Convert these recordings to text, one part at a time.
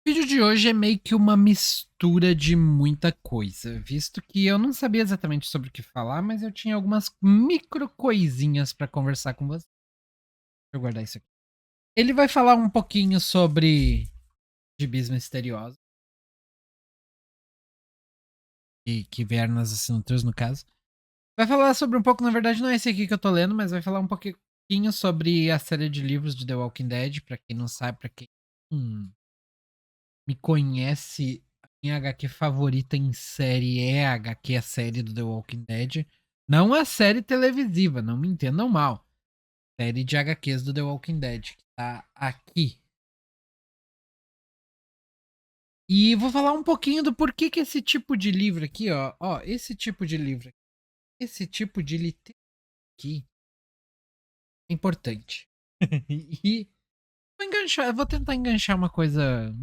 O vídeo de hoje é meio que uma mistura de muita coisa, visto que eu não sabia exatamente sobre o que falar, mas eu tinha algumas micro coisinhas pra conversar com você. Deixa eu guardar isso aqui. Ele vai falar um pouquinho sobre gibis misteriosos, e que vieram nas assinaturas, no caso. Vai falar sobre um pouco, na verdade não é esse aqui que eu tô lendo, mas vai falar um pouquinho sobre a série de livros de The Walking Dead, pra quem não sabe, pra quem hum, me conhece, a minha HQ favorita em série é a HQ, a série do The Walking Dead. Não a série televisiva, não me entendam mal. Série de HQs do The Walking Dead, que tá aqui. E vou falar um pouquinho do porquê que esse tipo de livro aqui, ó, esse tipo de livro, esse tipo de literatura aqui é importante. E vou enganchar, vou tentar enganchar uma coisa.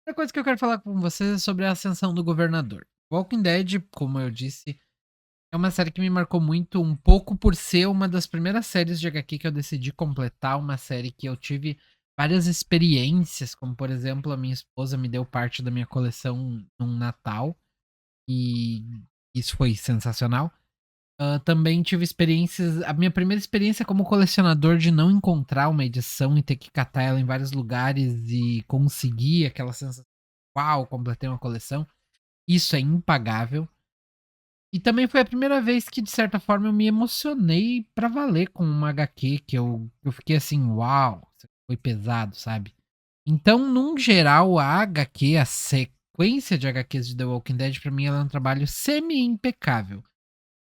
A coisa que eu quero falar com vocês é sobre a ascensão do governador. Walking Dead, como eu disse, é uma série que me marcou muito, um pouco por ser uma das primeiras séries de HQ que eu decidi completar, uma série que eu tive várias experiências, como por exemplo, a minha esposa me deu parte da minha coleção num Natal, e isso foi sensacional. Também tive experiências, a minha primeira experiência como colecionador de não encontrar uma edição e ter que catar ela em vários lugares e conseguir aquela sensação, uau, completei uma coleção. Isso é impagável. E também foi a primeira vez que, de certa forma, eu me emocionei pra valer com uma HQ que eu fiquei assim, uau, isso foi pesado, sabe? Então, num geral, a HQ, a sequência de HQs de The Walking Dead, pra mim, ela é um trabalho semi-impecável.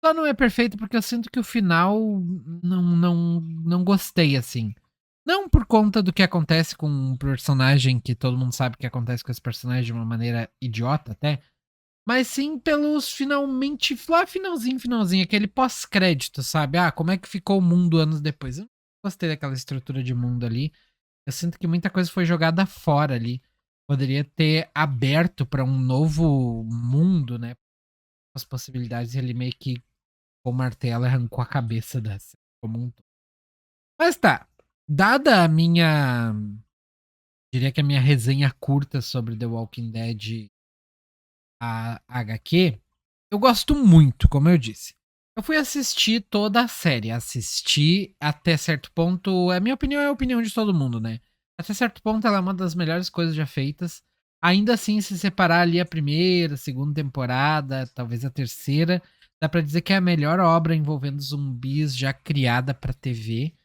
Só não é perfeito porque eu sinto que o final não gostei, assim. Não por conta do que acontece com um personagem que todo mundo sabe que acontece com esse personagem de uma maneira idiota até, mas sim pelos finalmente. Lá finalzinho, aquele pós-crédito, sabe? Ah, como é que ficou o mundo anos depois? Eu não gostei daquela estrutura de mundo ali. Eu sinto que muita coisa foi jogada fora ali. Poderia ter aberto pra um novo mundo, né? As possibilidades, ele meio que com o martelo arrancou a cabeça da série como um todo. Mas tá. Dada a minha. Diria que a minha resenha curta sobre The Walking Dead, a HQ, eu gosto muito, como eu disse. Eu fui assistir toda a série, assisti até certo ponto. A minha opinião é a opinião de todo mundo, né? Até certo ponto, ela é uma das melhores coisas já feitas. Ainda assim, se separar ali a primeira, a segunda temporada, talvez a terceira, dá pra dizer que é a melhor obra envolvendo zumbis já criada pra TV.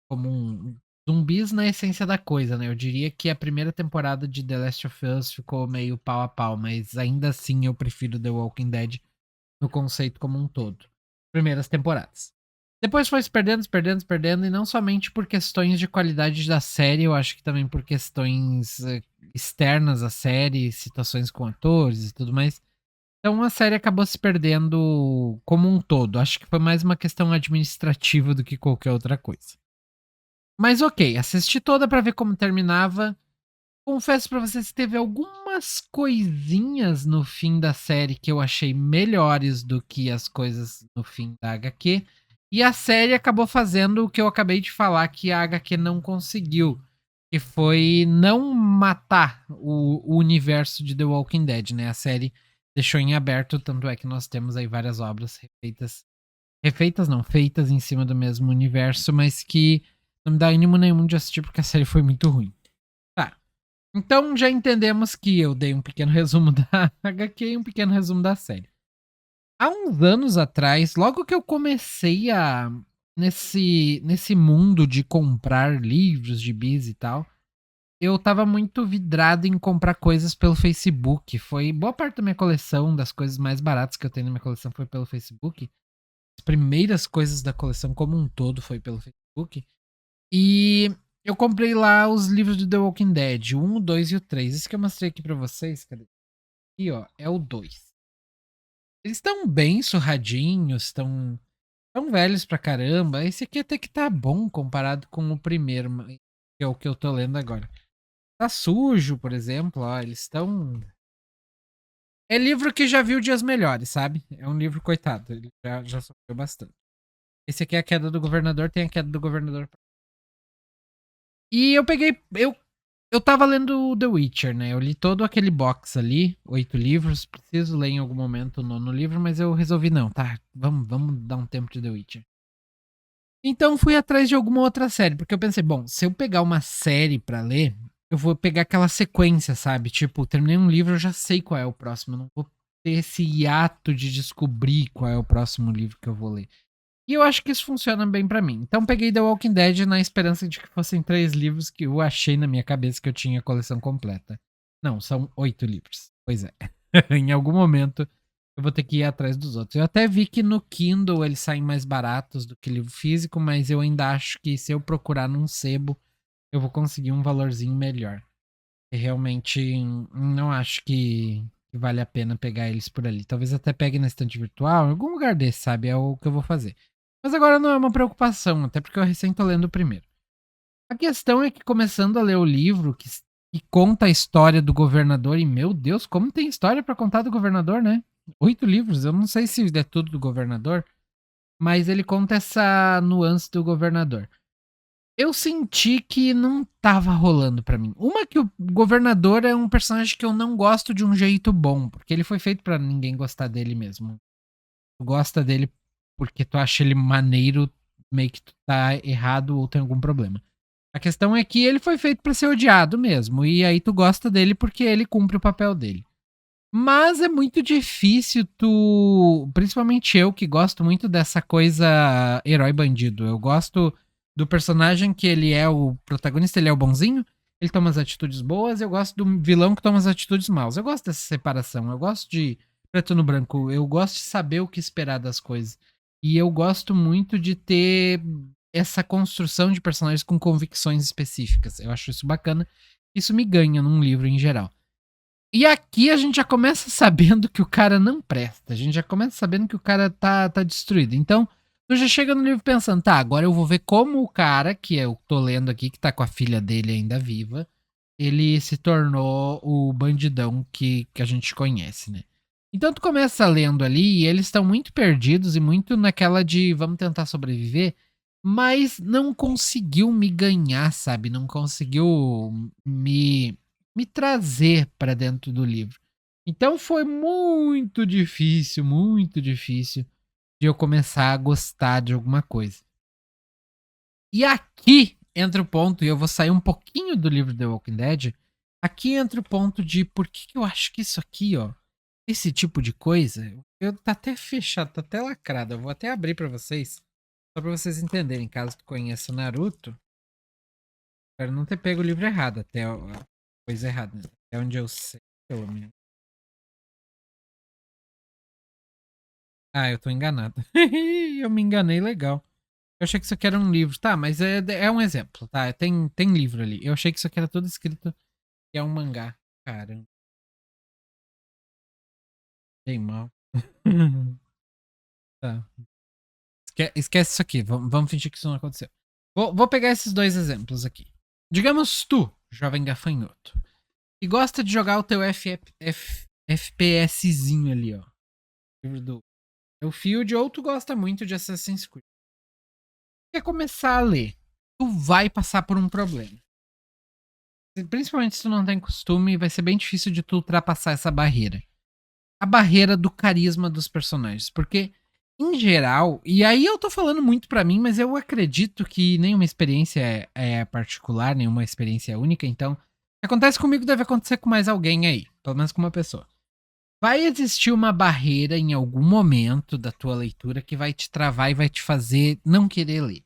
Como zumbis na essência da coisa, né? Eu diria que a primeira temporada de The Last of Us ficou meio pau a pau, mas ainda assim eu prefiro The Walking Dead no conceito como um todo. Primeiras temporadas. Depois foi se perdendo, se perdendo, se perdendo, e não somente por questões de qualidade da série, eu acho que também por questões externas à série, situações com atores e tudo mais. Então a série acabou se perdendo como um todo. Acho que foi mais uma questão administrativa do que qualquer outra coisa. Mas ok, assisti toda pra ver como terminava. Confesso pra vocês que teve algumas coisinhas no fim da série que eu achei melhores do que as coisas no fim da HQ. E a série acabou fazendo o que eu acabei de falar que a HQ não conseguiu. Que foi não matar o universo de The Walking Dead, né? A série deixou em aberto, tanto é que nós temos aí várias obras refeitas. Refeitas não, feitas em cima do mesmo universo, mas que não me dá ânimo nenhum de assistir porque a série foi muito ruim. Tá. Então já entendemos que eu dei um pequeno resumo da HQ e um pequeno resumo da série. Há uns anos atrás, logo que eu comecei a nesse mundo de comprar livros, gibis e tal, eu tava muito vidrado em comprar coisas pelo Facebook. Foi boa parte da minha coleção, das coisas mais baratas que eu tenho na minha coleção foi pelo Facebook. As primeiras coisas da coleção como um todo foi pelo Facebook. E eu comprei lá os livros de The Walking Dead, o 1, o 2 e o 3. Esse que eu mostrei aqui pra vocês, cadê? Aqui, ó, é o 2. Eles estão bem surradinhos, estão tão velhos pra caramba. Esse aqui até que tá bom comparado com o primeiro, que é o que eu tô lendo agora. Tá sujo, por exemplo, ó, eles estão... É livro que já viu dias melhores, sabe? É um livro coitado, ele já sofreu bastante. Esse aqui é a queda do governador, tem a queda do governador. E eu peguei. Eu Eu tava lendo The Witcher, né? Eu li todo aquele box ali, 8 livros. Preciso ler em algum momento o 9º livro, mas eu resolvi não, tá? Vamos dar um tempo de The Witcher. Então fui atrás de alguma outra série, porque eu pensei, bom, se eu pegar uma série pra ler, eu vou pegar aquela sequência, sabe? Tipo, terminei um livro, eu já sei qual é o próximo. Eu não vou ter esse hiato de descobrir qual é o próximo livro que eu vou ler. E eu acho que isso funciona bem pra mim. Então peguei The Walking Dead na esperança de que fossem 3 livros que eu achei na minha cabeça que eu tinha a coleção completa. Não, são 8 livros. Pois é. Em algum momento eu vou ter que ir atrás dos outros. Eu até vi que no Kindle eles saem mais baratos do que livro físico, mas eu ainda acho que se eu procurar num sebo, eu vou conseguir um valorzinho melhor. E realmente não acho que vale a pena pegar eles por ali. Talvez até pegue na estante virtual, em algum lugar desse, sabe? É o que eu vou fazer. Mas agora não é uma preocupação, até porque eu recém tô lendo o primeiro. A questão é que começando a ler o livro que conta a história do governador, e meu Deus, como tem história pra contar do governador, né? 8 livros, eu não sei se é tudo do governador, mas ele conta essa nuance do governador. Eu senti que não tava rolando pra mim. Uma que o governador é um personagem que eu não gosto de um jeito bom, porque ele foi feito pra ninguém gostar dele mesmo. Tu gosta dele porque tu acha ele maneiro, meio que tu tá errado ou tem algum problema. A questão é que ele foi feito pra ser odiado mesmo, e aí tu gosta dele porque ele cumpre o papel dele. Mas é muito difícil tu. Principalmente eu que gosto muito dessa coisa herói bandido. Eu gosto do personagem que ele é o protagonista, ele é o bonzinho, ele toma as atitudes boas, eu gosto do vilão que toma as atitudes maus. Eu gosto dessa separação, eu gosto de preto no branco, eu gosto de saber o que esperar das coisas. E eu gosto muito de ter essa construção de personagens com convicções específicas. Eu acho isso bacana. Isso me ganha num livro em geral. E aqui a gente já começa sabendo que o cara não presta. A gente já começa sabendo que o cara tá destruído. Então, tu já chega no livro pensando, tá, agora eu vou ver como o cara, que eu tô lendo aqui, que tá com a filha dele ainda viva, ele se tornou o bandidão que a gente conhece, né? Então tu começa lendo ali e eles estão muito perdidos e muito naquela de vamos tentar sobreviver, mas não conseguiu me ganhar, sabe? Não conseguiu me trazer para dentro do livro. Então foi muito difícil de eu começar a gostar de alguma coisa. E aqui entra o ponto, e eu vou sair um pouquinho do livro The Walking Dead. Aqui entra o ponto de por que eu acho que isso aqui, ó, esse tipo de coisa, eu tá até fechado, tá até lacrado. Eu vou até abrir pra vocês, só pra vocês entenderem, caso tu conheça Naruto. Espero não ter pego o livro errado, até a coisa errada, né? Até onde eu sei, pelo menos. Ah, eu tô enganado. Eu me enganei legal. Eu achei que isso aqui era um livro. Tá, mas é um exemplo, tá? Tem livro ali. Eu achei que isso aqui era tudo escrito que é um mangá. Caramba, bem mal. Tá. Esquece isso aqui. Vamos fingir que isso não aconteceu. Vou pegar esses dois exemplos aqui. Digamos tu, jovem gafanhoto, e gosta de jogar o teu FPSzinho ali, ó. Livro do Field, ou tu gosta muito de Assassin's Creed. Quer começar a ler? Tu vai passar por um problema. Principalmente se tu não tem costume, vai ser bem difícil de tu ultrapassar essa barreira. A barreira do carisma dos personagens. Porque, em geral, e aí eu tô falando muito pra mim, mas eu acredito que nenhuma experiência é particular, nenhuma experiência é única, então, o que acontece comigo deve acontecer com mais alguém aí, pelo menos com uma pessoa. Vai existir uma barreira em algum momento da tua leitura que vai te travar e vai te fazer não querer ler.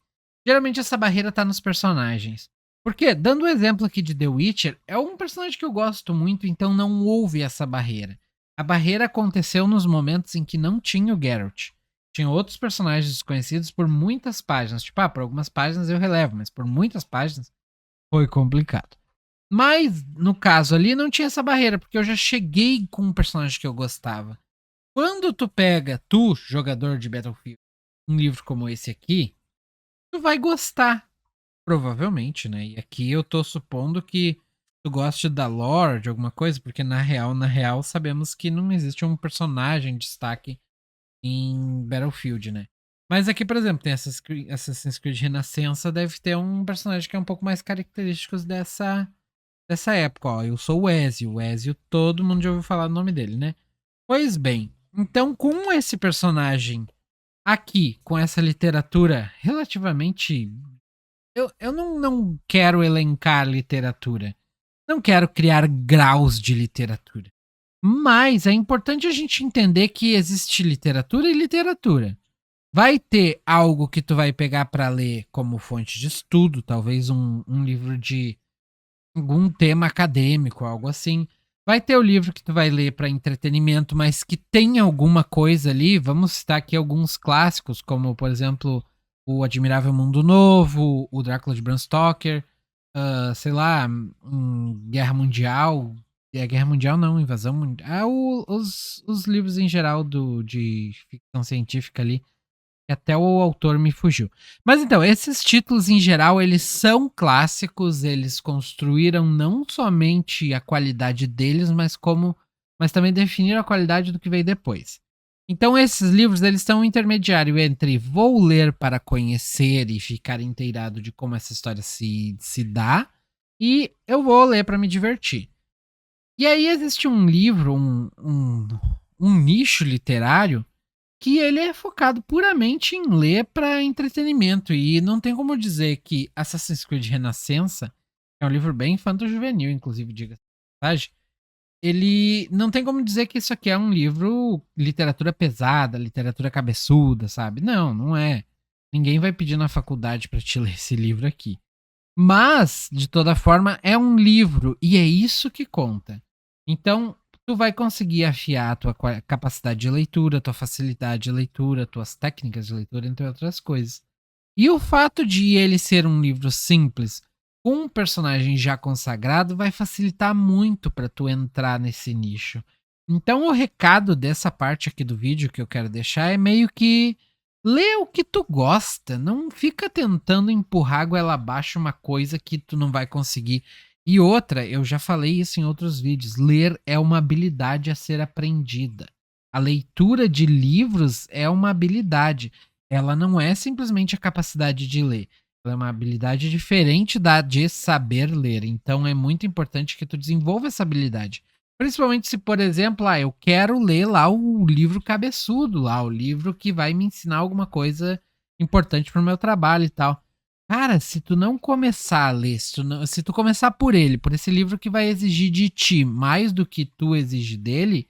Geralmente essa barreira tá nos personagens. Porque, dando o exemplo aqui de The Witcher, é um personagem que eu gosto muito, então não houve essa barreira. A barreira aconteceu nos momentos em que não tinha o Geralt. Tinha outros personagens desconhecidos por muitas páginas. Tipo, por algumas páginas eu relevo, mas por muitas páginas foi complicado. Mas, no caso ali, não tinha essa barreira, porque eu já cheguei com um personagem que eu gostava. Quando tu pega, tu, jogador de Battlefield, um livro como esse aqui, tu vai gostar. Provavelmente, né? E aqui eu tô supondo que tu goste da lore, de alguma coisa, porque na real, sabemos que não existe um personagem de destaque em Battlefield, né? Mas aqui, por exemplo, tem Assassin's Creed Renascença, deve ter um personagem que é um pouco mais característico dessa época, ó. Eu sou o Ezio. O Ezio, todo mundo já ouviu falar do nome dele, né? Pois bem, então com esse personagem aqui, com essa literatura relativamente. Eu não quero elencar literatura. Não quero criar graus de literatura. Mas é importante a gente entender que existe literatura e literatura. Vai ter algo que tu vai pegar para ler como fonte de estudo, talvez um livro de algum tema acadêmico, algo assim. Vai ter o livro que tu vai ler para entretenimento, mas que tem alguma coisa ali. Vamos citar aqui alguns clássicos, como por exemplo o Admirável Mundo Novo, o Drácula de Bram Stoker, sei lá, Guerra Mundial. Guerra Mundial não, Invasão Mundial. Os livros em geral de ficção científica ali que até o autor me fugiu. Mas então, esses títulos em geral, eles são clássicos, eles construíram não somente a qualidade deles, mas também definiram a qualidade do que veio depois. Então esses livros, eles são um intermediário entre vou ler para conhecer e ficar inteirado de como essa história se dá, e eu vou ler para me divertir. E aí existe um livro, um nicho literário que ele é focado puramente em ler para entretenimento. E não tem como dizer que Assassin's Creed Renascença, é um livro bem infanto-juvenil, inclusive, diga-se de passagem, ele não tem como dizer que isso aqui é um livro literatura pesada, literatura cabeçuda, sabe? Não, não é. Ninguém vai pedir na faculdade para te ler esse livro aqui. Mas, de toda forma, é um livro e é isso que conta. Então, tu vai conseguir afiar a tua capacidade de leitura, tua facilidade de leitura, tuas técnicas de leitura, entre outras coisas. E o fato de ele ser um livro simples, com um personagem já consagrado, vai facilitar muito para tu entrar nesse nicho. Então, o recado dessa parte aqui do vídeo que eu quero deixar é meio que lê o que tu gosta, não fica tentando empurrar goela abaixo uma coisa que tu não vai conseguir. E outra, eu já falei isso em outros vídeos, ler é uma habilidade a ser aprendida. A leitura de livros é uma habilidade. Ela não é simplesmente a capacidade de ler. Ela é uma habilidade diferente da de saber ler. Então é muito importante que tu desenvolva essa habilidade. Principalmente se, por exemplo, eu quero ler lá o livro cabeçudo, lá, o livro que vai me ensinar alguma coisa importante pro meu trabalho e tal. Cara, se tu não começar a ler, se tu começar por ele, por esse livro que vai exigir de ti mais do que tu exige dele,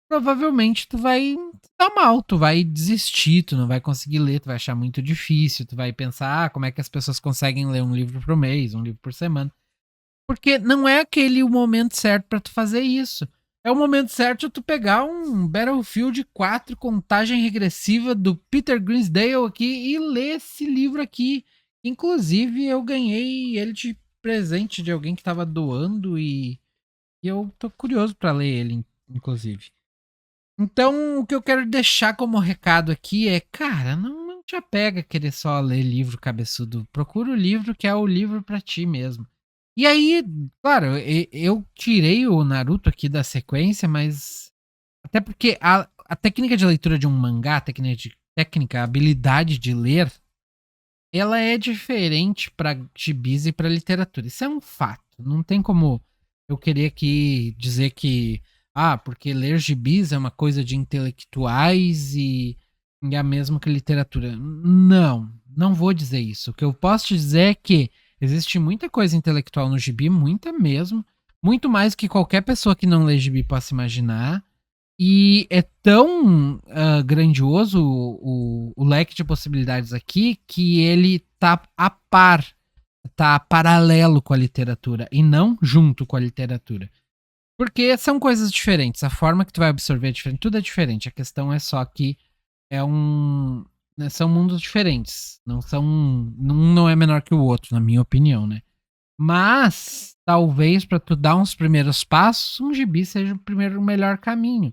provavelmente tu vai dar mal, tu vai desistir, tu não vai conseguir ler, tu vai achar muito difícil, tu vai pensar, como é que as pessoas conseguem ler um livro por mês, um livro por semana. Porque não é aquele o momento certo para tu fazer isso. É o momento certo de tu pegar um Battlefield 4 contagem regressiva do Peter Grinsdale aqui e ler esse livro aqui. Inclusive, eu ganhei ele de presente de alguém que tava doando e eu tô curioso para ler ele, inclusive. Então, o que eu quero deixar como recado aqui é, cara, não te apega a querer só ler livro cabeçudo. Procura o livro que é o livro para ti mesmo. E aí, claro, eu tirei o Naruto aqui da sequência, mas até porque a técnica de leitura de um mangá, a habilidade de ler, ela é diferente para gibis e para literatura. Isso é um fato. Não tem como eu querer aqui dizer que porque ler gibis é uma coisa de intelectuais e é a mesma que literatura. Não vou dizer isso. O que eu posso te dizer é que existe muita coisa intelectual no gibi, muita mesmo, muito mais que qualquer pessoa que não lê gibi possa imaginar. E é tão grandioso o leque de possibilidades aqui que ele tá a par, tá paralelo com a literatura e não junto com a literatura. Porque são coisas diferentes, a forma que tu vai absorver é diferente, tudo é diferente. A questão é só que são mundos diferentes. Um não é menor que o outro, na minha opinião, né? Mas talvez para tu dar uns primeiros passos, um gibi seja o melhor caminho.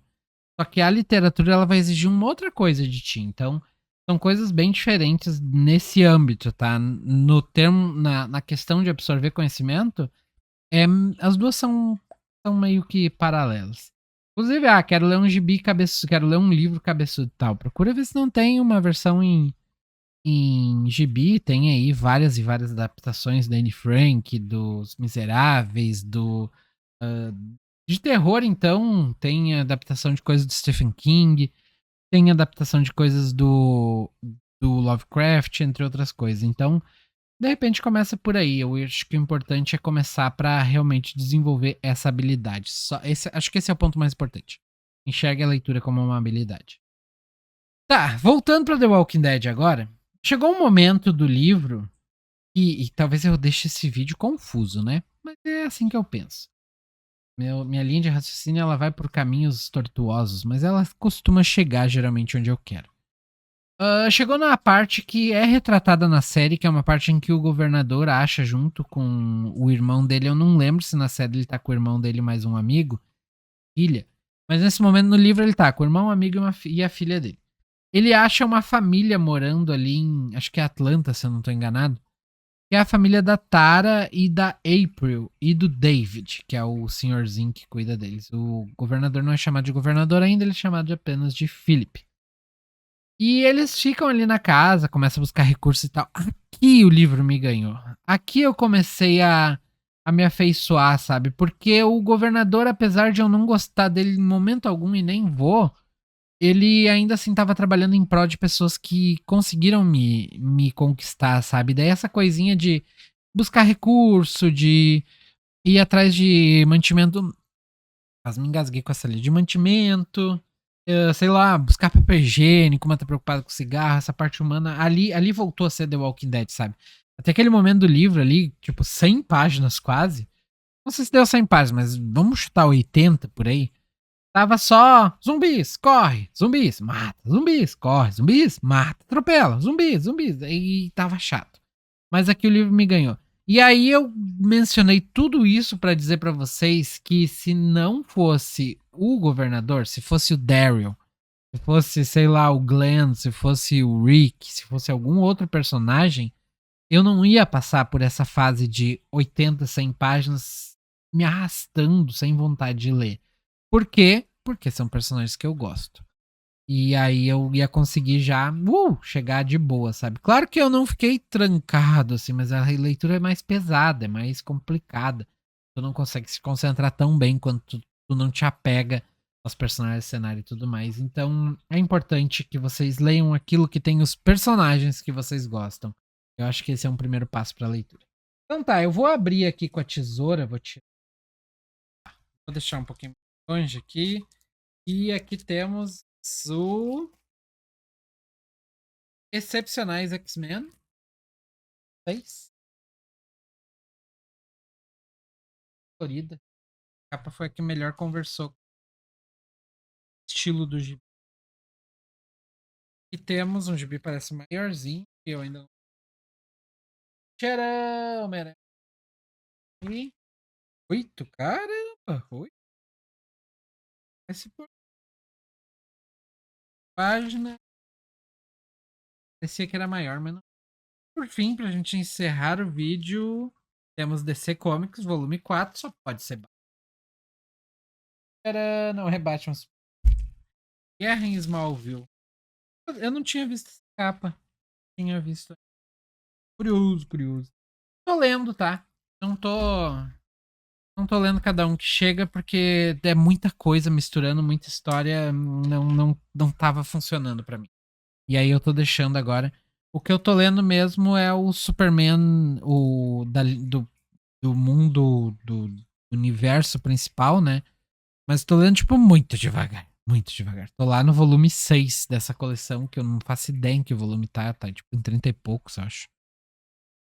Só que a literatura ela vai exigir uma outra coisa de ti. Então, são coisas bem diferentes nesse âmbito, tá? No termo, na questão de absorver conhecimento, as duas são meio que paralelas. Inclusive, quero ler um gibi cabeçudo, quero ler um livro cabeçudo e tal. Procura ver se não tem uma versão em em gibi tem aí várias e várias adaptações da Anne Frank, dos Miseráveis, de terror, então, tem adaptação de coisas do Stephen King, tem adaptação de coisas do Lovecraft, entre outras coisas. Então, de repente começa por aí. Eu acho que o importante é começar para realmente desenvolver essa habilidade. Acho que esse é o ponto mais importante. Enxergue a leitura como uma habilidade. Tá, voltando para The Walking Dead agora. Chegou um momento do livro e talvez eu deixe esse vídeo confuso, né? Mas é assim que eu penso. Minha linha de raciocínio ela vai por caminhos tortuosos, mas ela costuma chegar geralmente onde eu quero. Chegou na parte que é retratada na série, que é uma parte em que o governador acha junto com o irmão dele. Eu não lembro se na série ele tá com o irmão dele mais um amigo, filha. Mas nesse momento no livro ele tá com o irmão, um amigo e a filha dele. Ele acha uma família morando ali em, acho que é Atlanta, se eu não tô enganado. Que é a família da Tara e da April e do David, que é o senhorzinho que cuida deles. O governador não é chamado de governador ainda, ele é chamado apenas de Philip. E eles ficam ali na casa, começam a buscar recursos e tal. Aqui o livro me ganhou. Aqui eu comecei a me afeiçoar, sabe? Porque o governador, apesar de eu não gostar dele em momento algum e nem vou, ele ainda assim estava trabalhando em prol de pessoas que conseguiram me conquistar, sabe? Daí essa coisinha de buscar recurso, de ir atrás de mantimento. Quase me engasguei com essa ali. De mantimento, sei lá, buscar papel higiênico, uma tá preocupada com cigarro, essa parte humana. Ali voltou a ser The Walking Dead, sabe? Até aquele momento do livro ali, tipo, 100 páginas quase. Não sei se deu 100 páginas, mas vamos chutar 80 por aí. Tava só zumbis, corre, zumbis, mata, zumbis, corre, zumbis, mata, atropela, zumbis, zumbis. E tava chato. Mas aqui o livro me ganhou. E aí eu mencionei tudo isso para dizer para vocês que se não fosse o governador, se fosse o Daryl, se fosse, sei lá, o Glenn, se fosse o Rick, se fosse algum outro personagem, eu não ia passar por essa fase de 80, 100 páginas me arrastando sem vontade de ler. Por quê? Porque são personagens que eu gosto. E aí eu ia conseguir já chegar de boa, sabe? Claro que eu não fiquei trancado, assim, mas a leitura é mais pesada, é mais complicada. Tu não consegue se concentrar tão bem quanto tu não te apega aos personagens, cenário e tudo mais. Então é importante que vocês leiam aquilo que tem os personagens que vocês gostam. Eu acho que esse é um primeiro passo pra leitura. Então tá, eu vou abrir aqui com a tesoura, vou deixar um pouquinho longe aqui. E aqui temos o Excepcionais X-Men 6. Florida. A capa foi a que melhor conversou com o estilo do gibi. E temos um gibi parece maiorzinho, que eu ainda não. Tcharam, Homem-Aranha. E 8, caramba, 8. Esse por página. Parecia que era maior, mas não. Por fim, pra gente encerrar o vídeo, temos DC Comics, volume 4, só pode ser. Não é Batman. Guerra em Smallville. Eu não tinha visto essa capa. Tinha visto. Curioso, curioso. Tô lendo, tá? Não tô. Não tô lendo cada um que chega porque é muita coisa misturando, muita história. Não tava funcionando pra mim. E aí eu tô deixando agora. O que eu tô lendo mesmo é o Superman, do mundo, do universo principal, né? Mas tô lendo, tipo, muito devagar. Muito devagar. Tô lá no volume 6 dessa coleção, que eu não faço ideia em que volume tá. Tá, tipo, em 30 e poucos, eu acho.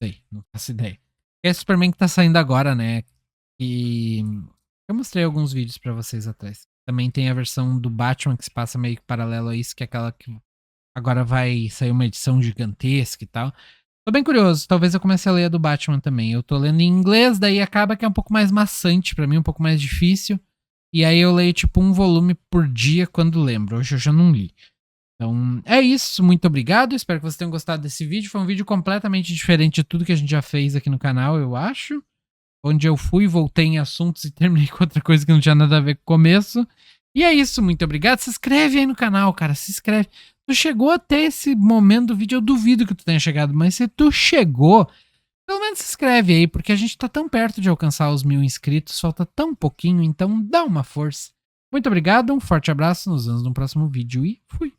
Sei, não faço ideia. É Superman que tá saindo agora, né? E eu mostrei alguns vídeos pra vocês atrás. Também tem a versão do Batman que se passa meio que paralelo a isso, que é aquela que agora vai sair uma edição gigantesca e tal. Tô bem curioso, talvez eu comece a ler a do Batman também. Eu tô lendo em inglês, daí acaba que é um pouco mais maçante pra mim, um pouco mais difícil. E aí eu leio tipo um volume por dia quando lembro. Hoje eu já não li. Então é isso, muito obrigado. Espero que vocês tenham gostado desse vídeo. Foi um vídeo completamente diferente de tudo que a gente já fez aqui no canal, eu acho. Onde eu fui, voltei em assuntos e terminei com outra coisa que não tinha nada a ver com o começo. E é isso, muito obrigado. Se inscreve aí no canal, cara. Se inscreve. Tu chegou até esse momento do vídeo, eu duvido que tu tenha chegado, mas se tu chegou, pelo menos se inscreve aí, porque a gente tá tão perto de alcançar os 1000 inscritos, falta tão pouquinho, então dá uma força. Muito obrigado, um forte abraço, nos vemos no próximo vídeo e fui!